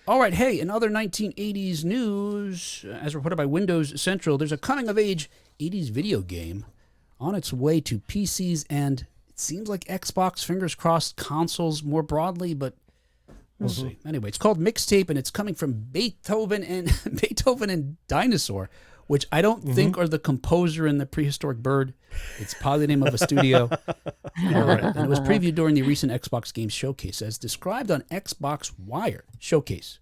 All right, hey, in other 1980s news, as reported by Windows Central, there's a coming-of-age 80s video game on its way to PCs and it seems like Xbox, fingers crossed, consoles more broadly, but we'll see. Anyway, it's called Mixtape, and it's coming from Beethoven and Dinosaur, which I don't think are the composer and the prehistoric bird. It's probably the name of a studio. And it was previewed during the recent Xbox Games Showcase, as described on Xbox Wire Showcase.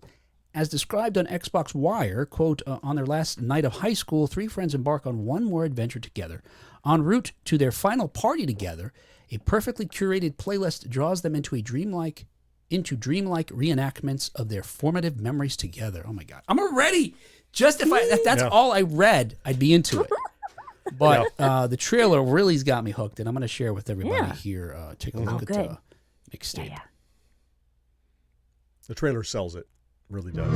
As described on Xbox Wire, quote, on their last night of high school, three friends embark on one more adventure together. En route to their final party together, a perfectly curated playlist draws them into dreamlike reenactments of their formative memories together. Oh my God. I'm ready. Just if that's all I read, I'd be into it. But the trailer really's got me hooked, and I'm going to share with everybody here. Take a look at Mixtape. Yeah. The trailer sells it. Really does.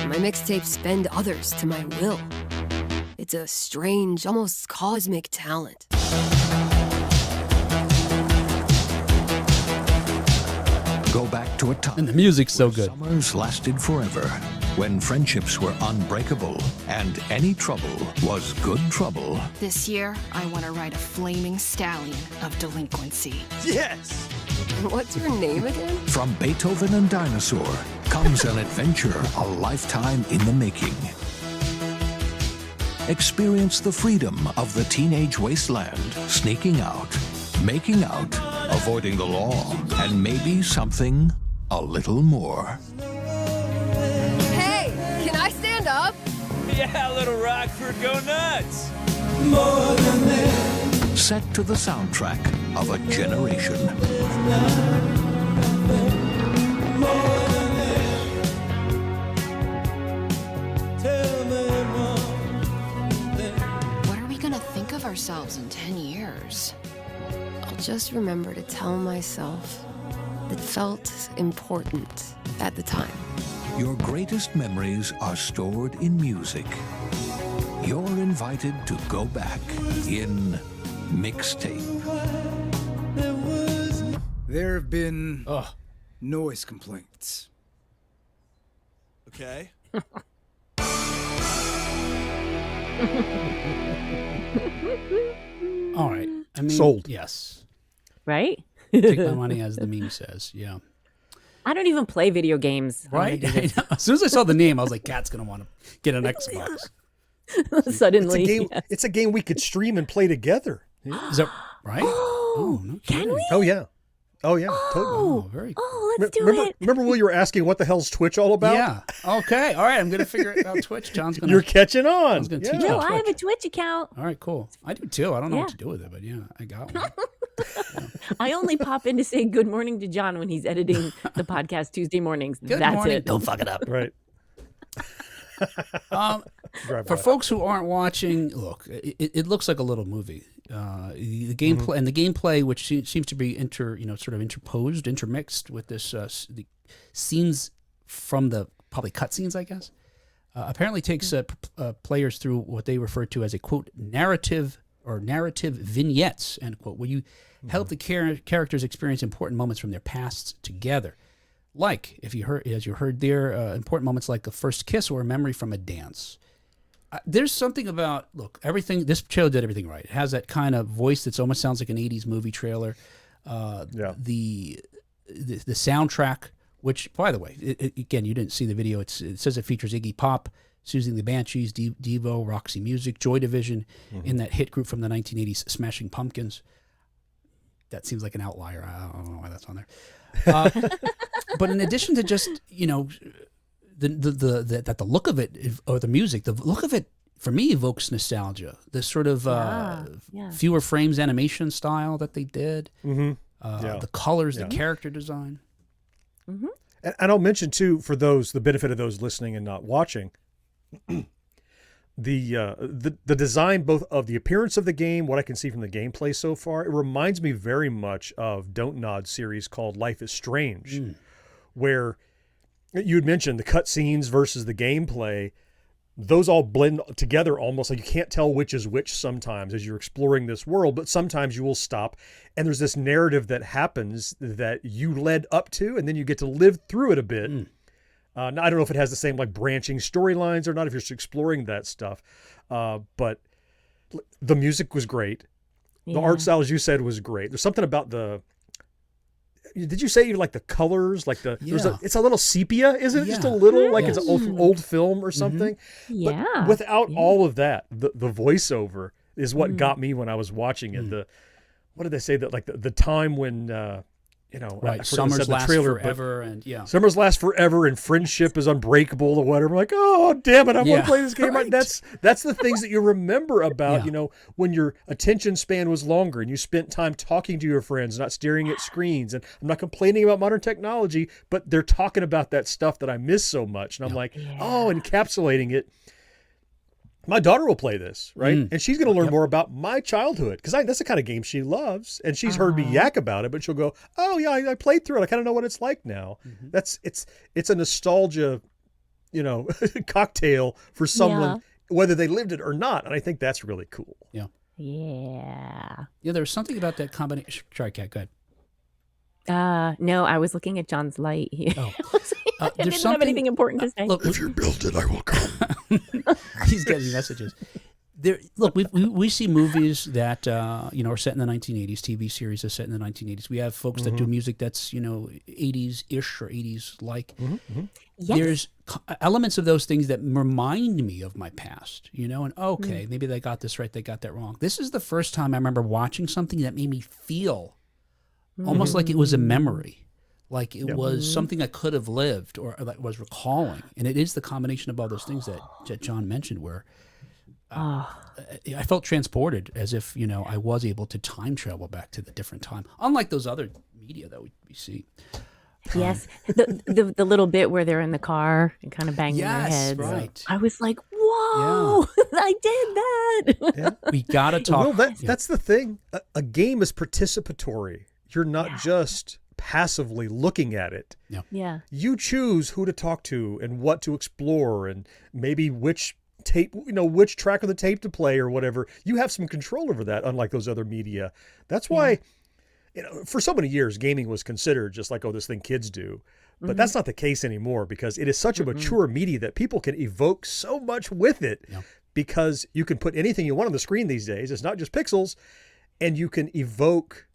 My mixtapes bend others to my will. It's a strange, almost cosmic talent. Go back to a time. And the music's so good. Summers lasted forever, when friendships were unbreakable and any trouble was good trouble. This year, I want to ride a flaming stallion of delinquency. Yes! What's your name again? From Beethoven and Dinosaur comes an adventure a lifetime in the making. Experience the freedom of the teenage wasteland, sneaking out, making out, avoiding the law, and maybe something a little more. Hey, can I stand up? Yeah, little Rockford, go nuts! Set to the soundtrack of a generation. What are we gonna think of ourselves in 10 years? I'll just remember to tell myself that felt important at the time. Your greatest memories are stored in music. You're invited to go back in Mixtape. There have been noise complaints. Okay. All right. I mean, sold. Yes. Right? Take my money, as the meme says. Yeah. I don't even play video games. Right? As soon as I saw the name, I was like, Kat's going to want to get an Xbox. Suddenly. It's a game we could stream and play together. Is that right? Oh, no kidding. Can we? Oh, yeah. Oh, yeah. Totally. Oh, very cool. Oh, let's do remember, it. Remember when you were asking what the hell's Twitch all about? Yeah. Okay. All right. I'm going to figure out Twitch. John's going to. You're catching on. I was going to teach No, you I have Twitch. a Twitch account. All right, cool. I do too. I don't know Yeah. what to do with it, but yeah, I got one. I only pop in to say good morning to John when he's editing the podcast Tuesday mornings. Good That's morning. it. Don't fuck it up. Right. For folks who aren't watching, look, it looks like a little movie. The gameplay and the gameplay, which seems to be intermixed with this the scenes from the probably cutscenes, I guess. Apparently takes players through what they refer to as a quote narrative vignettes, end quote, where you help the characters experience important moments from their pasts together. Like, as you heard there, important moments like a first kiss or a memory from a dance. There's something about, look, this trailer did everything right. It has that kind of voice that almost sounds like an 80s movie trailer. The soundtrack, which, by the way, again, you didn't see the video. It says it features Iggy Pop, Susie and the Banshees, Devo, Roxy Music, Joy Division, in that hit group from the 1980s, Smashing Pumpkins. That seems like an outlier. I don't know why that's on there. But in addition to just, the look of it, or the music, the look of it for me evokes nostalgia. This sort of fewer frames animation style that they did. The colors, the character design. Mm-hmm. And I'll mention too, for the benefit of those listening and not watching, the design both of the appearance of the game, what I can see from the gameplay so far, it reminds me very much of Don't Nod series called Life is Strange, where you had mentioned the cutscenes versus the gameplay. those all blend together almost like you can't tell which is which sometimes as you're exploring this world, but sometimes you will stop and there's this narrative that happens that you led up to, and then you get to live through it a bit. Now, I don't know if it has the same like branching storylines or not, if you're just exploring that stuff. But the music was great. The art style, as you said, was great. There's something about did you say you like the colors? Like it's a little sepia, isn't it? Just a little, like it's an old film or something. Yeah. But without all of that, the voiceover is what got me when I was watching it. What did they say that like the time when summers last forever, and summers last forever, and friendship is unbreakable or whatever. I'm like, oh damn it, I want to play this game. Right. That's the things that you remember about when your attention span was longer and you spent time talking to your friends, not staring at screens. And I'm not complaining about modern technology, but they're talking about that stuff that I miss so much, and I'm like, encapsulating it. My daughter will play this, right? And she's going to learn more about my childhood, because that's the kind of game she loves. And she's heard me yak about it, but she'll go, oh yeah, I played through it. I kind of know what it's like now. It's a nostalgia, cocktail for someone, whether they lived it or not. And I think that's really cool. Yeah. Yeah. Yeah, there was something about that combination. Sorry, Kat, go ahead. No, I was looking at John's light. I didn't have anything important to say. Look, If you build it, I will come. He's getting messages. Look, we see movies that are set in the 1980s. TV series are set in the 1980s. We have folks that do music that's 80s-ish or 80s-like. Yes. There's elements of those things that remind me of my past. And okay, maybe they got this right, they got that wrong. This is the first time I remember watching something that made me feel almost like it was a memory. Like it was something I could have lived or that was recalling. And it is the combination of all those things that John mentioned where I felt transported as if, I was able to time travel back to the different time. Unlike those other media that we see. Yes. The little bit where they're in the car and kind of banging their heads. Right. I was like, whoa, I did that. Yeah. We got to talk. Well, that's the thing. A game is participatory. You're not just passively looking at it. Yeah. You choose who to talk to and what to explore and maybe which tape, which track of the tape to play or whatever. You have some control over that, unlike those other media. That's why, for so many years, gaming was considered just like, this thing kids do. But that's not the case anymore, because it is such a mature media that people can evoke so much with it because you can put anything you want on the screen these days. It's not just pixels, and you can evoke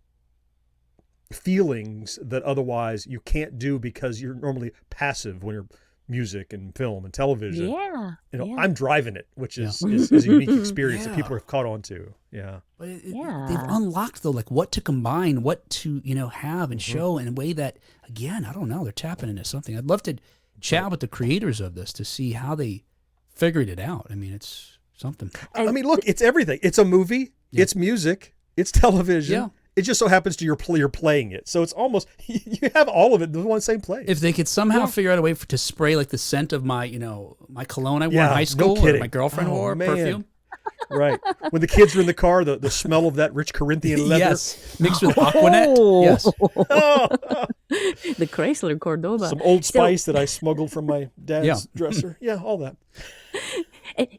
feelings that otherwise you can't do because you're normally passive when you're music and film and television. I'm driving it, which is a unique experience that people have caught on to. But they've unlocked though, like what to combine, what to have and show in a way that, again, I don't know, they're tapping into something. I'd love to chat with the creators of this to see how they figured it out. I mean, it's something. I mean, look, it's everything. It's a movie. It's music. It's television. It just so happens to you're playing it. So it's almost, you have all of it in the one same place. If they could somehow figure out a way to spray like the scent of my, my cologne I wore in high school, or my girlfriend wore perfume. Right. When the kids are in the car, the smell of that rich Corinthian leather. Yes. Mixed with Aquanet. Yes. The Chrysler Cordoba. Some Old Spice that I smuggled from my dad's dresser. Yeah, all that.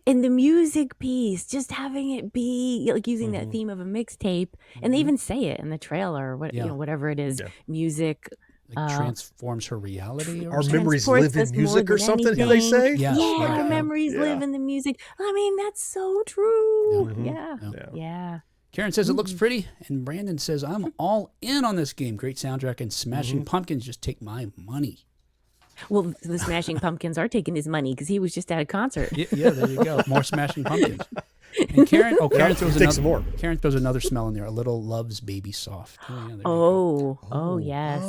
And the music piece, just having it be like using that theme of a mixtape, and they even say it in the trailer, whatever it is, music. Like transforms her reality. Our memories live in music or something, do they say? Yes. Our memories live in the music. I mean, that's so true. Yeah. Karen says it looks pretty, and Brandon says, I'm all in on this game. Great soundtrack, and Smashing Pumpkins just take my money. Well, the Smashing Pumpkins are taking his money because he was just at a concert. Yeah, there you go. More Smashing Pumpkins. And Karen throws another smell in there. A little Love's Baby Soft. Oh, yes.